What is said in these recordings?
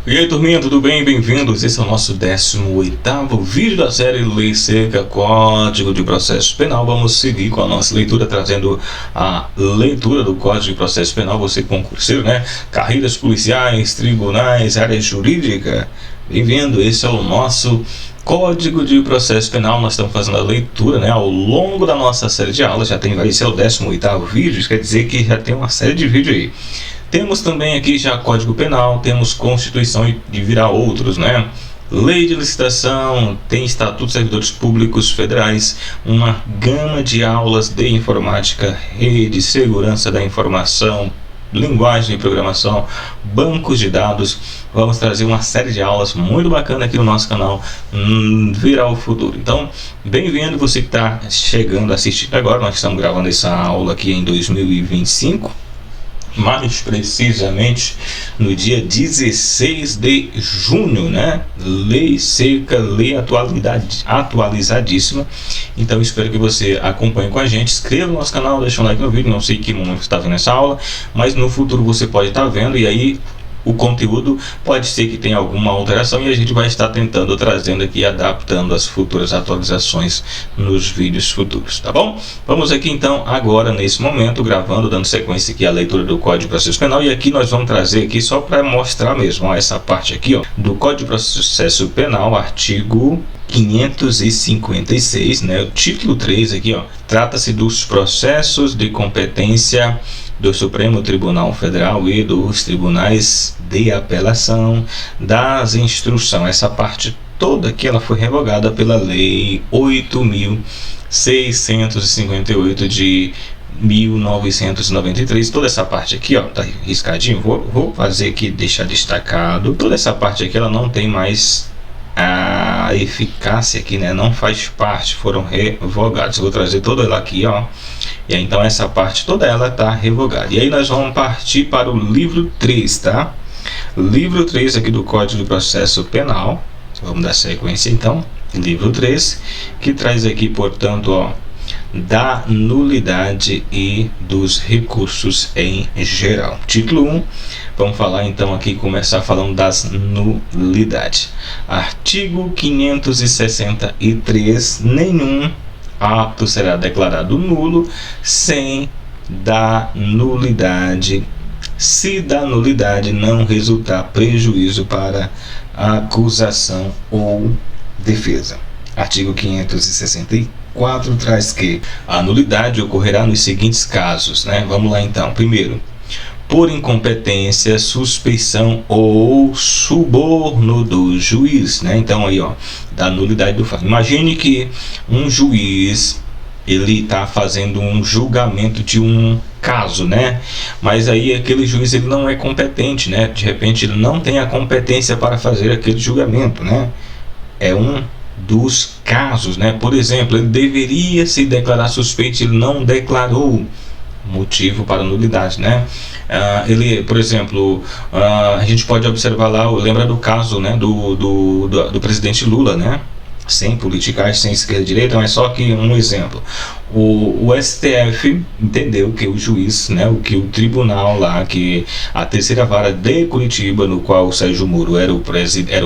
E aí, turminha, tudo bem? Bem-vindos. Esse é o nosso 18º vídeo da série Lei Seca, Código de Processo Penal. Vamos seguir com a nossa leitura, trazendo a leitura do Código de Processo Penal. Você concurseiro, né? Carreiras policiais, tribunais, área jurídica. Bem-vindo. Esse é o nosso Código de Processo Penal. Nós estamos fazendo a leitura, né, ao longo da nossa série de aulas. Esse é o 18º vídeo, isso quer dizer que já tem uma série de vídeos aí. Temos também aqui já Código Penal, temos Constituição e de virar outros, né? Lei de licitação, tem Estatuto dos Servidores Públicos Federais, uma gama de aulas de informática, rede, segurança da informação, linguagem de programação, bancos de dados. Vamos trazer uma série de aulas muito bacana aqui no nosso canal Virar o Futuro. Então, bem-vindo você que está chegando, assistindo agora. Nós estamos gravando essa aula aqui em 2025. Mais precisamente no dia 16 de junho, né? Lei seca, lei atualizadíssima. Então espero que você acompanhe com a gente, inscreva no nosso canal, deixa um like no vídeo. Não sei que momento você está vendo essa aula, mas no futuro você pode estar vendo, e aí o conteúdo pode ser que tenha alguma alteração e a gente vai estar tentando, trazendo aqui, adaptando as futuras atualizações nos vídeos futuros, tá bom? Vamos aqui então agora, nesse momento, gravando, dando sequência aqui à leitura do Código de Processo Penal, e aqui nós vamos trazer aqui só para mostrar mesmo, ó, essa parte aqui, ó, do Código de Processo Penal, artigo 556, né? O título 3 aqui, ó, trata-se dos processos de competência do Supremo Tribunal Federal e dos tribunais de apelação, das instruções. Essa parte toda aqui ela foi revogada pela Lei 8.658 de 1993. Toda essa parte aqui, ó, tá riscadinho. Vou fazer aqui, deixar destacado. Toda essa parte aqui ela não tem mais a eficácia aqui, né? Não faz parte, foram revogados. Eu vou trazer toda ela aqui, ó. E aí, então essa parte toda ela está revogada. E aí nós vamos partir para o livro 3, tá? Livro 3 aqui do Código de Processo Penal. Vamos dar sequência então. Livro 3, que traz aqui, portanto, ó, da nulidade e dos recursos em geral. Título 1, vamos falar então aqui, começar falando das nulidades. Artigo 563, nenhum ato será declarado nulo sem da nulidade, se da nulidade não resultar prejuízo para a acusação ou defesa. Artigo 564 traz que a nulidade ocorrerá nos seguintes casos, né? Vamos lá então. Primeiro, por incompetência, suspeição ou suborno do juiz, né? Então aí, ó, da nulidade do fato. Imagine que um juiz, ele está fazendo um julgamento de um caso, né? Mas aí aquele juiz, ele não é competente, né? De repente ele não tem a competência para fazer aquele julgamento, né? É um dos casos, né? Por exemplo, ele deveria se declarar suspeito, ele não declarou, motivo para nulidade, né? Ele, por exemplo, a gente pode observar lá, lembra do caso, né, do presidente Lula, né? Sem politicagem, sem esquerda e direita, mas só que um exemplo. O STF entendeu que o juiz, né, que o tribunal lá, que a terceira vara de Curitiba, no qual o Sérgio Moro era o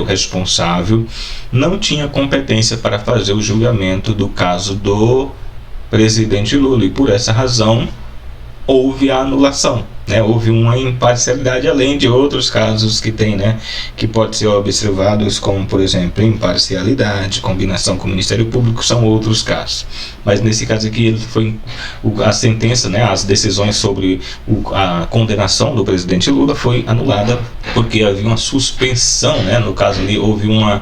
responsável, não tinha competência para fazer o julgamento do caso do presidente Lula, e por essa razão houve a anulação, né? Houve uma imparcialidade, além de outros casos que tem, né, que pode ser observados, como por exemplo imparcialidade, combinação com o Ministério Público, são outros casos. Mas nesse caso aqui ele foi a sentença, né, as decisões sobre a condenação do presidente Lula foi anulada porque havia uma suspensão, né? No caso ali houve uma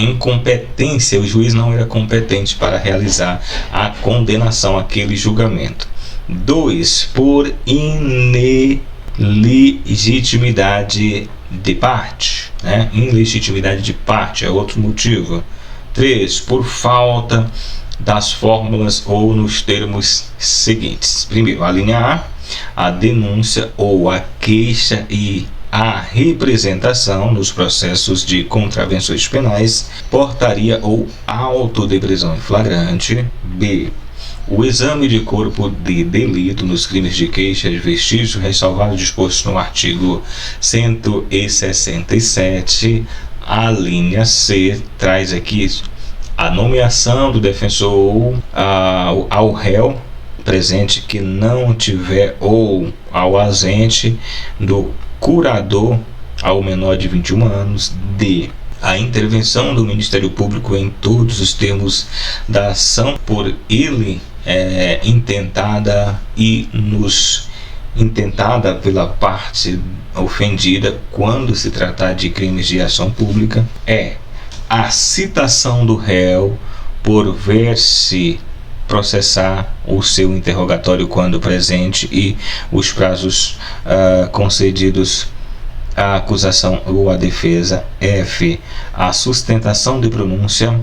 incompetência, o juiz não era competente para realizar a condenação, aquele julgamento. 2, por ilegitimidade de parte, né? Ilegitimidade de parte é outro motivo. 3, por falta das fórmulas ou nos termos seguintes. Primeiro, a linha A denúncia ou a queixa e a representação nos processos de contravenções penais, portaria ou auto de prisão em flagrante. B, O exame de corpo de delito nos crimes de queixa de vestígio ressalvado disposto no artigo 167, a linha C, traz aqui a nomeação do defensor ao réu presente que não tiver, ou ao agente do curador ao menor de 21 anos, a intervenção do Ministério Público em todos os termos da ação por ele intentada pela parte ofendida quando se tratar de crimes de ação pública, a citação do réu por ver-se processar o seu interrogatório quando presente e os prazos concedidos à acusação ou à defesa. F. A sustentação de pronúncia,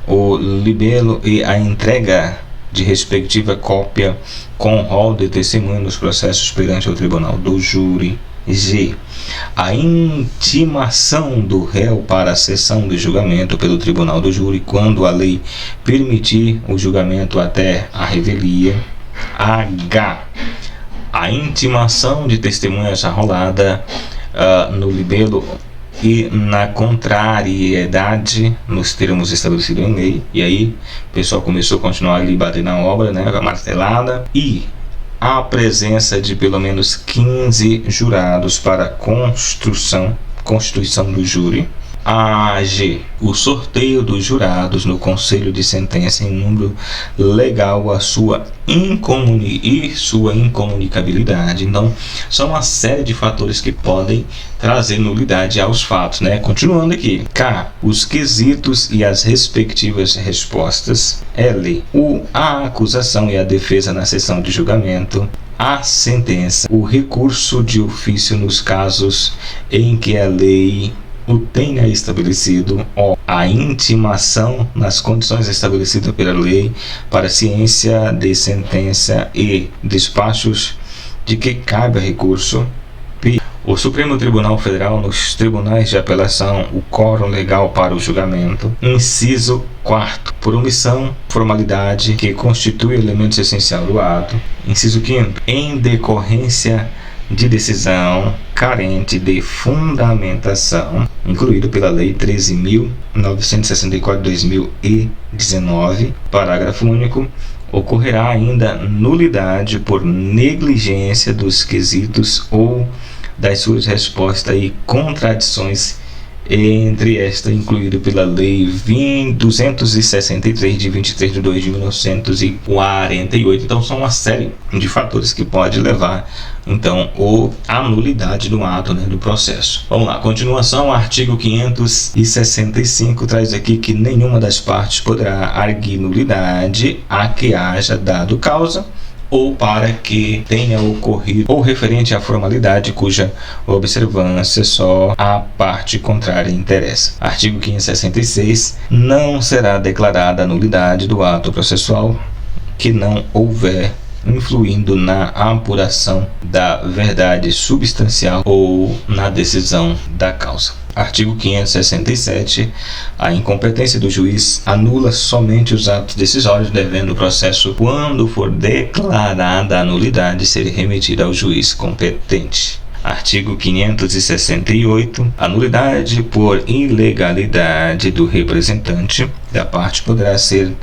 o libelo e a entrega de respectiva cópia com rol de testemunho nos processos perante o tribunal do júri. G. A intimação do réu para a sessão de julgamento pelo tribunal do júri quando a lei permitir o julgamento até a revelia. H. A intimação de testemunhas arrolada no libelo e na contrariedade nos termos estabelecidos em lei. E aí o pessoal começou a continuar ali batendo na obra, né, a martelada. E a presença de pelo menos 15 jurados para a constituição do júri. G. O sorteio dos jurados no conselho de sentença em número legal a sua incomunicabilidade. Então, são uma série de fatores que podem trazer nulidade aos fatos, né? Continuando aqui. K. Os quesitos e as respectivas respostas. L. A acusação e a defesa na sessão de julgamento. A sentença. O recurso de ofício nos casos em que a lei o tenha estabelecido. A intimação nas condições estabelecidas pela lei para ciência de sentença e despachos de que cabe recurso. P. O Supremo Tribunal Federal nos tribunais de apelação o quórum legal para o julgamento. Inciso 4. Por omissão, formalidade que constitui elemento essencial do ato. Inciso 5. Em decorrência de decisão carente de fundamentação, incluído pela Lei 13.964 de 2019, parágrafo único, ocorrerá ainda nulidade por negligência dos quesitos ou das suas respostas e contradições entre esta incluído pela Lei 263 de 23 de 2 de 1948. Então são uma série de fatores que pode levar então à nulidade do ato, né, do processo. Vamos lá, continuação, artigo 565 traz aqui que nenhuma das partes poderá arguir nulidade a que haja dado causa ou para que tenha ocorrido ou referente à formalidade cuja observância só a parte contrária interessa. Artigo 566. Não será declarada a nulidade do ato processual que não houver influindo na apuração da verdade substancial ou na decisão da causa. Artigo 567. A incompetência do juiz anula somente os atos decisórios, devendo o processo, quando for declarada a nulidade, ser remetido ao juiz competente. Artigo 568. A nulidade por ilegalidade do representante da parte poderá ser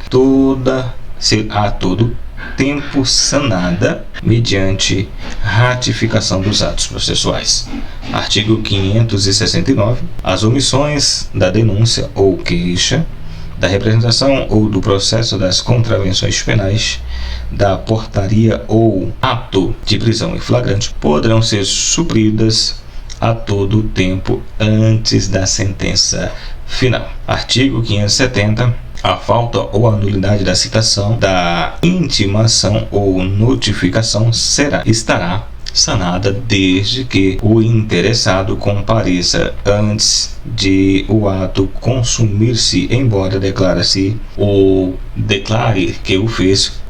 a todo tempo sanada mediante ratificação dos atos processuais. Artigo 569. As omissões da denúncia ou queixa, da representação ou do processo das contravenções penais, da portaria ou ato de prisão em flagrante poderão ser supridas a todo tempo antes da sentença final. Artigo 570. A falta ou a nulidade da citação, da intimação ou notificação estará sanada desde que o interessado compareça antes de o ato consumir-se, embora declare que o fez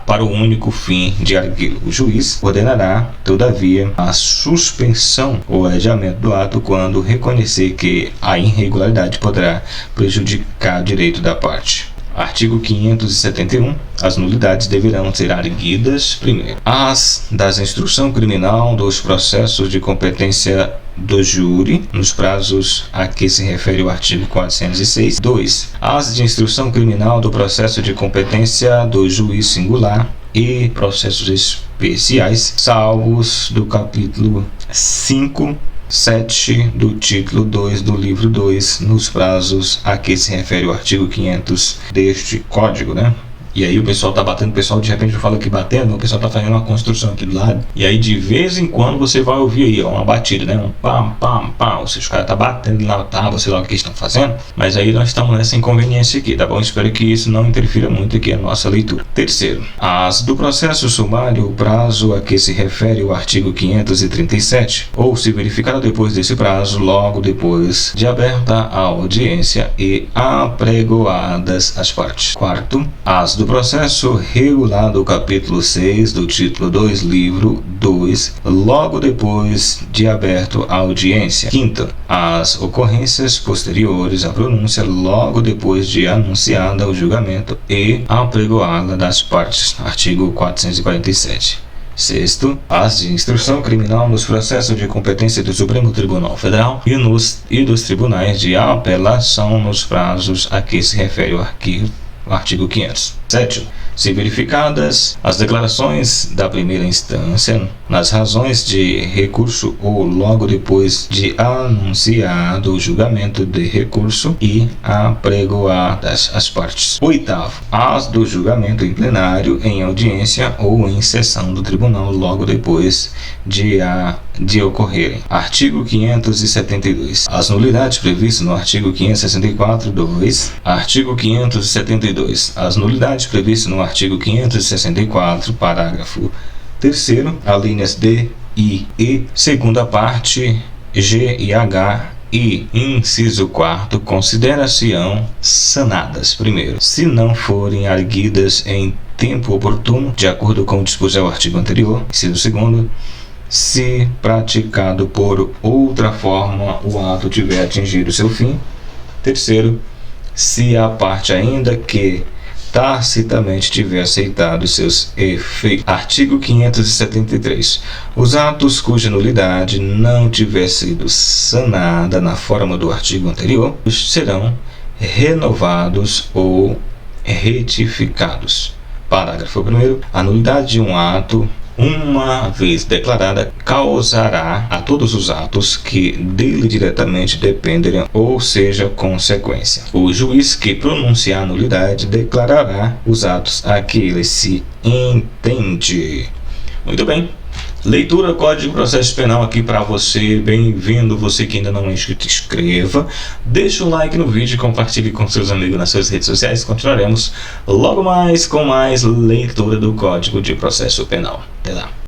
para o único fim de arguir. O juiz ordenará, todavia, a suspensão ou adiamento do ato quando reconhecer que a irregularidade poderá prejudicar o direito da parte. Artigo 571. As nulidades deverão ser arguidas primeiro. As das instrução criminal dos processos de competência do júri, nos prazos a que se refere o artigo 406. 2. As de instrução criminal do processo de competência do juiz singular e processos especiais, salvos do capítulo 5, 7 do título 2 do livro 2, nos prazos a que se refere o artigo 500 deste código, né? E aí o pessoal tá batendo, o pessoal de repente fala que batendo, o pessoal tá fazendo uma construção aqui do lado. E aí de vez em quando você vai ouvir aí, ó, uma batida, né? Um pam, pam, pam. Ou seja, os caras tá batendo na tábua, sei lá o que estão fazendo. Mas aí nós estamos nessa inconveniência aqui, tá bom? Espero que isso não interfira muito aqui a nossa leitura. Terceiro, as do processo sumário, o prazo a que se refere o artigo 537, ou se verificado depois desse prazo, logo depois de aberta a audiência e apregoadas as partes. Quarto, as do processo regulado o capítulo 6 do título 2, livro 2, logo depois de aberto a audiência. Quinto, as ocorrências posteriores à pronúncia, logo depois de anunciada o julgamento e apregoada das partes. Artigo 447. Sexto, as de instrução criminal nos processos de competência do Supremo Tribunal Federal e dos tribunais de apelação nos prazos a que se refere o artigo 500. Sétimo, se verificadas as declarações da primeira instância nas razões de recurso ou logo depois de anunciado o julgamento de recurso e apregoadas as partes. Oitavo, as do julgamento em plenário, em audiência ou em sessão do tribunal logo depois de ocorrerem. Artigo 572. As nulidades previstas no artigo 564(2). Artigo 572. As nulidades previstas no artigo 564, parágrafo 3º, alíneas D, I, E, segunda parte, G e H e inciso 4º, consideração sanadas. Primeiro, se não forem arguidas em tempo oportuno, de acordo com o disposto ao artigo anterior. Inciso segundo, se praticado por outra forma o ato tiver atingido seu fim. Terceiro, se a parte ainda que tacitamente tiver aceitado seus efeitos. Artigo 573. Os atos cuja nulidade não tiver sido sanada na forma do artigo anterior serão renovados ou retificados. Parágrafo 1º. A nulidade de um ato, uma vez declarada, causará a todos os atos que dele diretamente dependerem ou seja consequência. O juiz que pronunciar a nulidade declarará os atos a que ele se entende. Muito bem. Leitura Código de Processo Penal aqui para você. Bem-vindo. Você que ainda não é inscrito, inscreva. Deixa o like no vídeo e compartilhe com seus amigos nas suas redes sociais. Continuaremos logo mais com mais leitura do Código de Processo Penal. Até lá.